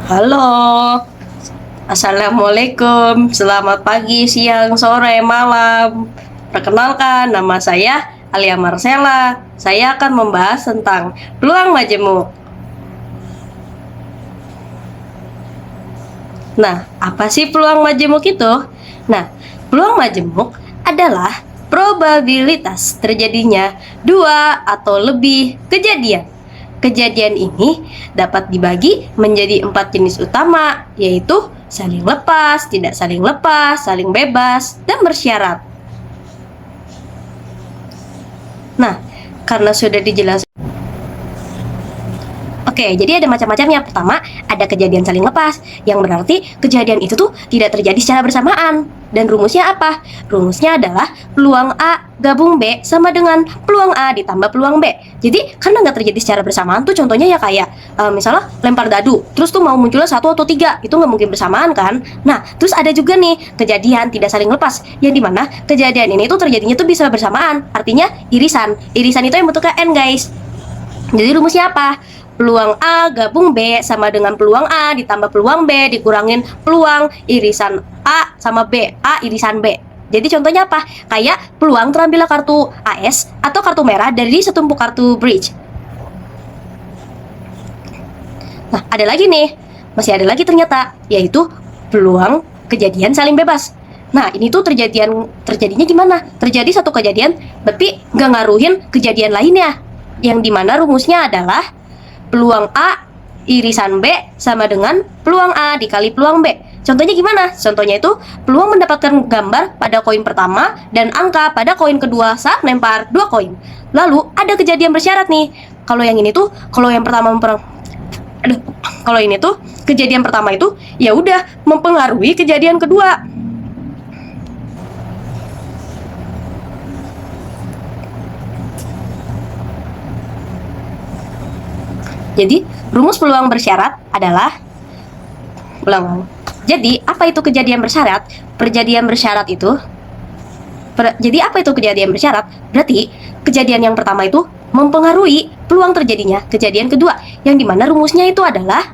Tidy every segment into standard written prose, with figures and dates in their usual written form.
Halo, Assalamualaikum, selamat pagi, siang, sore, malam. Perkenalkan, nama saya Alia Marcella. Saya akan membahas tentang peluang majemuk. Nah, apa sih peluang majemuk itu? Nah, peluang majemuk adalah probabilitas terjadinya dua atau lebih kejadian. Kejadian ini dapat dibagi menjadi 4 jenis utama, yaitu saling lepas, tidak saling lepas, saling bebas, dan bersyarat. Nah, karena sudah dijelaskan. Oke, jadi ada macam-macamnya. Pertama, ada kejadian saling lepas, yang berarti kejadian itu tuh tidak terjadi secara bersamaan. Dan rumusnya apa? Rumusnya adalah peluang A gabung B sama dengan peluang A ditambah peluang B. Jadi, karena nggak terjadi secara bersamaan tuh contohnya ya kayak, misalnya lempar dadu, terus tuh mau munculnya 1 atau 3, itu nggak mungkin bersamaan kan? Nah, terus ada juga nih, kejadian tidak saling lepas, yang dimana kejadian ini tuh terjadinya tuh bisa bersamaan, artinya irisan. Irisan itu yang bentuknya N, guys. Jadi rumusnya apa? Peluang A gabung B sama dengan peluang A ditambah peluang B dikurangin peluang irisan A sama B, A irisan B. Jadi contohnya apa? Kayak peluang terambilnya kartu AS atau kartu merah dari setumpuk kartu bridge. Nah, ada lagi nih, masih ada lagi ternyata, yaitu peluang kejadian saling bebas. Nah, ini tuh terjadinya gimana? Terjadi satu kejadian, tapi nggak ngaruhin kejadian lainnya. Yang dimana rumusnya adalah peluang A irisan B sama dengan peluang A dikali peluang B. Contohnya gimana? Contohnya itu peluang mendapatkan gambar pada koin pertama dan angka pada koin kedua saat lempar 2 koin. Lalu ada kejadian bersyarat nih. Kalau yang ini tuh, kalau yang pertama kalau ini tuh kejadian pertama itu ya udah mempengaruhi kejadian kedua. Jadi, rumus peluang bersyarat adalah Jadi, apa itu kejadian bersyarat? Jadi, apa itu kejadian bersyarat? Berarti, kejadian yang pertama itu mempengaruhi peluang terjadinya kejadian kedua, yang dimana rumusnya itu adalah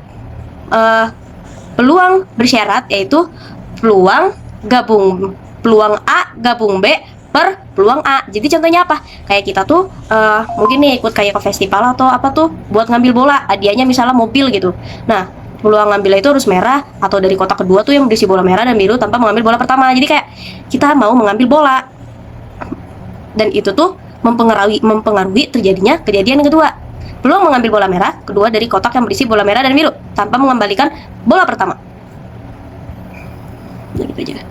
peluang bersyarat, yaitu peluang A gabung B per peluang A. Jadi contohnya apa? Kayak kita tuh mungkin nih ikut kayak ke festival atau apa tuh buat ngambil bola, hadiahnya misalnya mobil gitu. Nah, peluang ngambilnya itu harus merah atau dari kotak kedua tuh yang berisi bola merah dan biru tanpa mengambil bola pertama. Jadi kayak kita mau mengambil bola. Dan itu tuh mempengaruhi terjadinya kejadian kedua. Peluang mengambil bola merah kedua dari kotak yang berisi bola merah dan biru tanpa mengembalikan bola pertama. Gitu aja.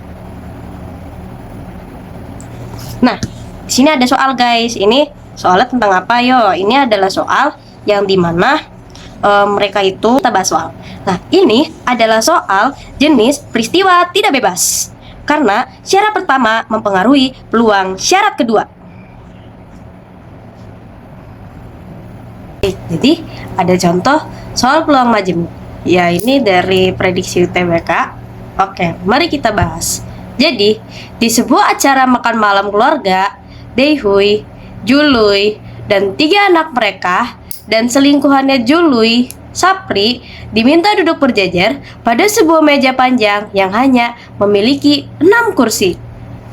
Nah, di sini ada soal, guys. Ini soalnya tentang apa, yo? Ini adalah soal yang dimana mereka itu kita bahas soal. Nah, ini adalah soal jenis peristiwa tidak bebas. Karena syarat pertama mempengaruhi peluang syarat kedua. Jadi, ada contoh soal peluang majemuk. Ya, ini dari prediksi UTBK. Oke, mari kita bahas. Jadi, di sebuah acara makan malam keluarga, Daehui, Jului, dan 3 anak mereka dan selingkuhannya Jului, Sapri, diminta duduk berjajar pada sebuah meja panjang yang hanya memiliki 6 kursi.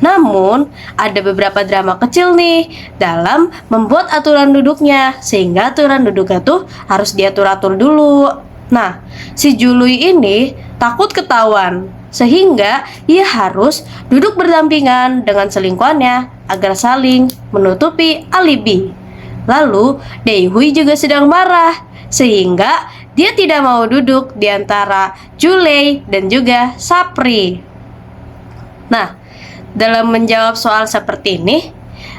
Namun, ada beberapa drama kecil nih dalam membuat aturan duduknya, sehingga aturan duduknya tuh harus diatur-atur dulu. Nah, si Jului ini takut ketahuan, sehingga ia harus duduk berdampingan dengan selingkuhannya agar saling menutupi alibi. Lalu, Daehui juga sedang marah, sehingga dia tidak mau duduk di antara Julei dan juga Sapri. Nah, dalam menjawab soal seperti ini,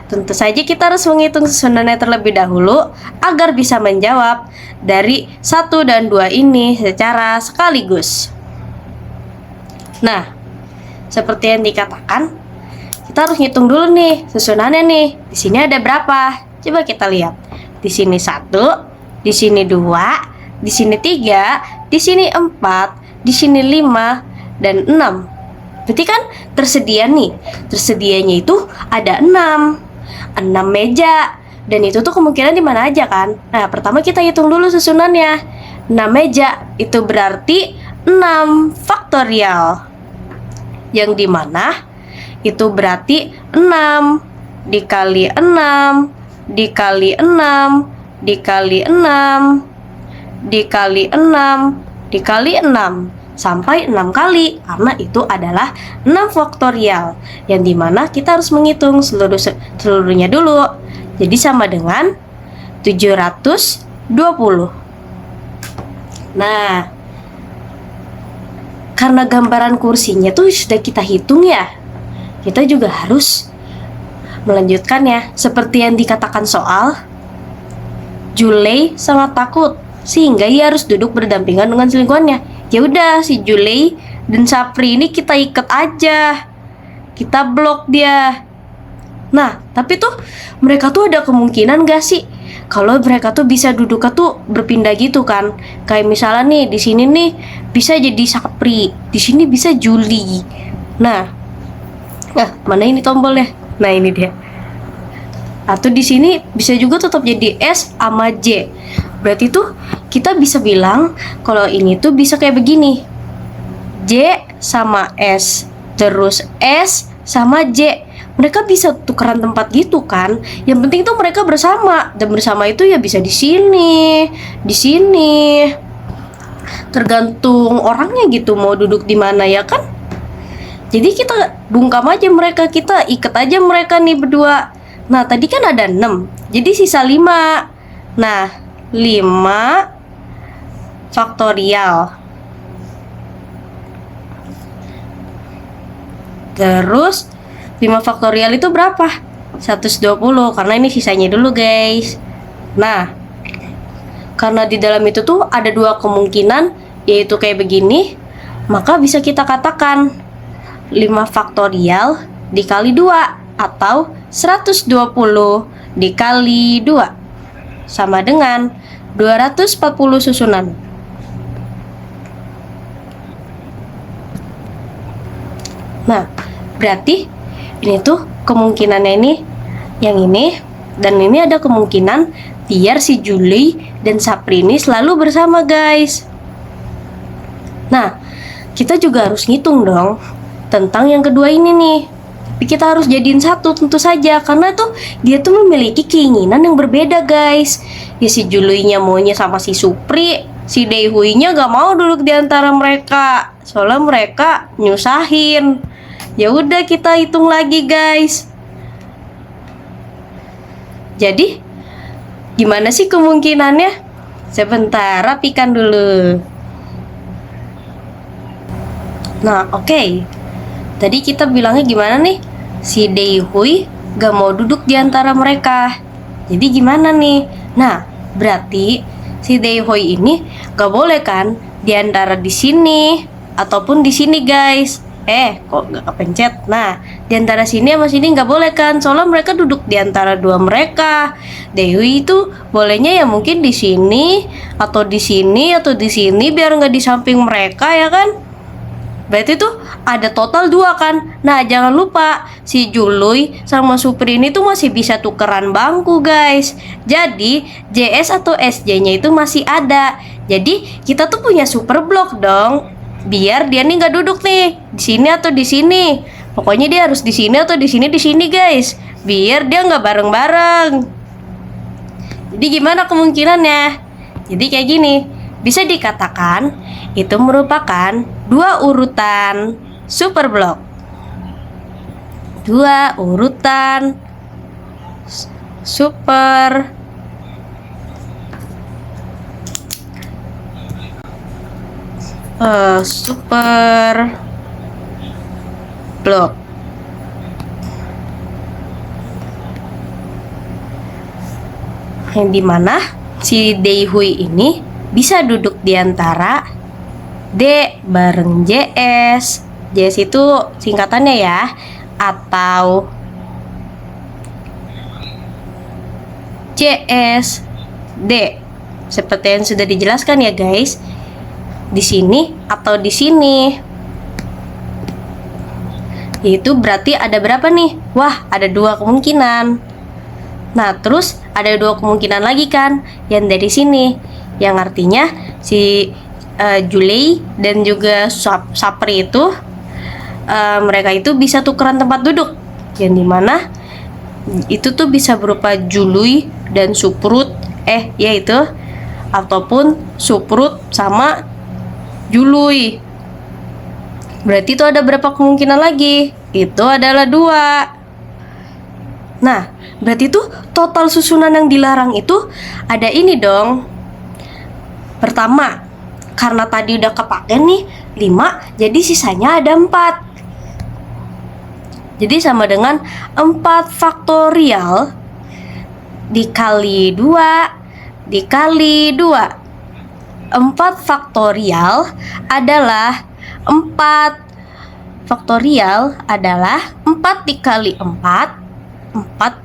tentu saja kita harus menghitung susunannya terlebih dahulu agar bisa menjawab dari 1 dan 2 ini secara sekaligus. Nah, seperti yang dikatakan, kita harus hitung dulu nih susunannya nih. Di sini ada berapa? Coba kita lihat. Di sini 1, di sini 2, di sini 3, di sini 4, di sini 5, dan 6. Berarti kan tersedia nih. Tersedianya itu ada 6 meja. Dan itu tuh kemungkinan di mana aja kan? Nah, pertama kita hitung dulu susunannya. 6 meja itu berarti 6 faktorial, yang dimana itu berarti 6 dikali 6 dikali 6 dikali 6 dikali 6 dikali 6 sampai 6 kali, karena itu adalah 6 faktorial, yang dimana kita harus menghitung seluruhnya dulu. Jadi sama dengan 720. Nah, karena gambaran kursinya tuh sudah kita hitung ya, kita juga harus melanjutkan ya. Seperti yang dikatakan soal, Julei sangat takut sehingga ia harus duduk berdampingan dengan selingkuhannya. Ya udah, si Julei dan Sapri ini kita ikat aja, kita blok dia. Nah, tapi tuh mereka tuh ada kemungkinan gak sih kalau mereka tuh bisa duduknya tuh berpindah gitu kan? Kayak misalnya nih di sini nih bisa jadi Sapri, di sini bisa Juli. Nah, mana ini tombolnya? Nah, ini dia. Atau di sini bisa juga tetap jadi S sama J. Berarti tuh kita bisa bilang kalau ini tuh bisa kayak begini. J sama S, terus S sama J. Mereka bisa tukeran tempat gitu kan. Yang penting tuh mereka bersama, dan bersama itu ya bisa di sini, di sini. Tergantung orangnya gitu mau duduk di mana ya kan. Jadi kita bungkam aja mereka, kita ikat aja mereka nih berdua. Nah, tadi kan ada 6, jadi sisa 5. Nah, 5 faktorial. Terus 5 faktorial itu berapa? 120, karena ini sisanya dulu guys. Nah, karena di dalam itu tuh ada 2 kemungkinan, yaitu kayak begini, maka bisa kita katakan 5 faktorial dikali 2 atau 120 dikali 2 sama dengan 240 susunan. Nah, berarti ini tuh kemungkinannya ini yang ini, dan ini ada kemungkinan biar si Juli dan Sapri ini selalu bersama guys. Nah, kita juga harus ngitung dong tentang yang kedua ini nih. Tapi kita harus jadiin satu tentu saja, karena tuh dia tuh memiliki keinginan yang berbeda guys. Ya si Julinya maunya sama si Supri, si Daehuinya gak mau duduk di antara mereka, soalnya mereka nyusahin. Ya udah, kita hitung lagi guys. Jadi gimana sih kemungkinannya? Sebentar, rapikan dulu. Nah, oke. Tadi kita bilangnya gimana nih? Si Daehui gak mau duduk di antara mereka. Jadi gimana nih? Nah, berarti si Daehui ini gak boleh kan di antara di sini ataupun di sini guys. Kok gak kepencet? Nah, di antara sini sama sini gak boleh kan? Soalnya mereka duduk di antara dua mereka. Daehui itu bolehnya ya mungkin di sini atau di sini atau di sini, biar nggak di samping mereka ya kan? Berarti tuh ada total 2 kan. Nah, jangan lupa si Jului sama Supri ini tuh masih bisa tukeran bangku guys. Jadi JS atau SJ-nya itu masih ada. Jadi kita tuh punya super block dong. Biar dia nih nggak duduk nih di sini atau di sini. Pokoknya dia harus di sini atau di sini guys. Biar dia nggak bareng-bareng. Jadi gimana kemungkinannya? Jadi kayak gini. Bisa dikatakan itu merupakan 2 urutan super block. 2 urutan super block. Yang dimana si Daehui ini bisa duduk di antara D bareng JS. JS itu singkatannya ya, atau JS D. Seperti yang sudah dijelaskan ya guys. Di sini atau di sini. Itu berarti ada berapa nih? Wah, ada 2 kemungkinan. Nah, terus ada 2 kemungkinan lagi kan yang dari sini, yang artinya si Julei dan juga Sapri itu mereka itu bisa tukeran tempat duduk, yang dimana itu tuh bisa berupa Jului dan Suprut, yaitu ataupun Suprut sama Jului. Berarti itu ada berapa kemungkinan lagi? Itu adalah 2. Nah, berarti itu total susunan yang dilarang itu ada ini dong. Pertama, karena tadi udah kepake nih 5, jadi sisanya ada 4. Jadi sama dengan 4 faktorial dikali 2 dikali 2. 4 faktorial adalah 4 faktorial adalah 4 dikali 4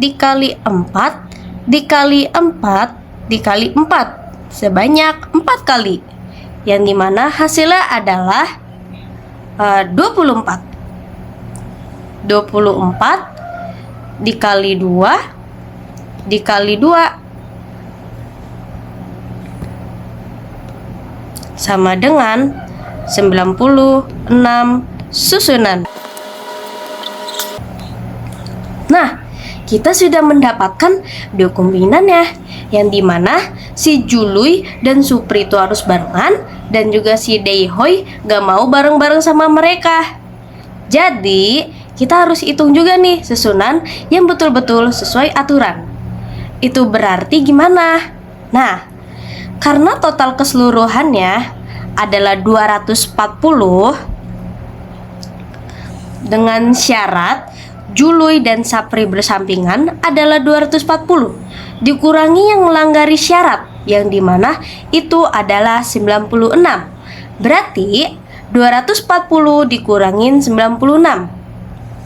dikali 4 dikali 4 dikali 4 sebanyak 4 kali, yang dimana hasilnya adalah 24 dikali 2 dikali 2 sama dengan 96 susunan. Nah, kita sudah mendapatkan dokuminannya, yang dimana si Jului dan Supri itu harus barengan, dan juga si Daehoy gak mau bareng-bareng sama mereka. Jadi, kita harus hitung juga nih susunan yang betul-betul sesuai aturan. Itu berarti gimana? Nah, karena total keseluruhannya adalah 240, dengan syarat Jului dan Sapri bersampingan adalah 240 dikurangi yang melanggari syarat, yang dimana itu adalah 96. Berarti 240 dikurangin 96,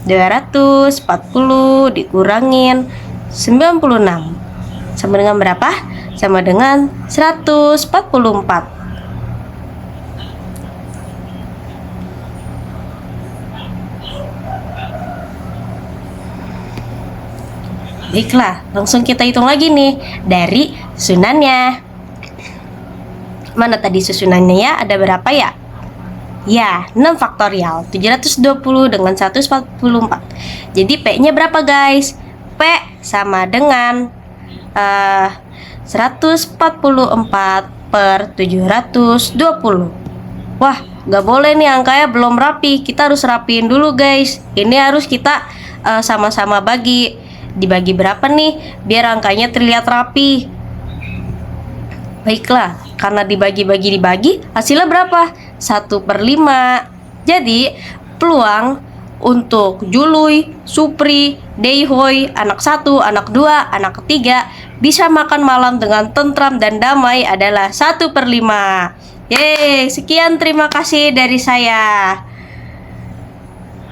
240 dikurangin 96 sama dengan berapa? Sama dengan 144. Baiklah, langsung kita hitung lagi nih dari susunannya. Mana tadi susunannya ya? Ada berapa ya? Ya, 6 faktorial 720 dengan 144. Jadi P-nya berapa guys? P sama dengan 144 per 720. Wah, gak boleh nih angkanya belum rapi. Kita harus rapiin dulu guys. Ini harus kita sama-sama bagi. Dibagi berapa nih biar angkanya terlihat rapi? Baiklah, karena dibagi hasilnya berapa? 1/5. Jadi peluang untuk Jului, Supri, Daehoy, anak 1, anak 2, anak 3 bisa makan malam dengan tentram dan damai adalah 1/5. Yeay, sekian, terima kasih dari saya.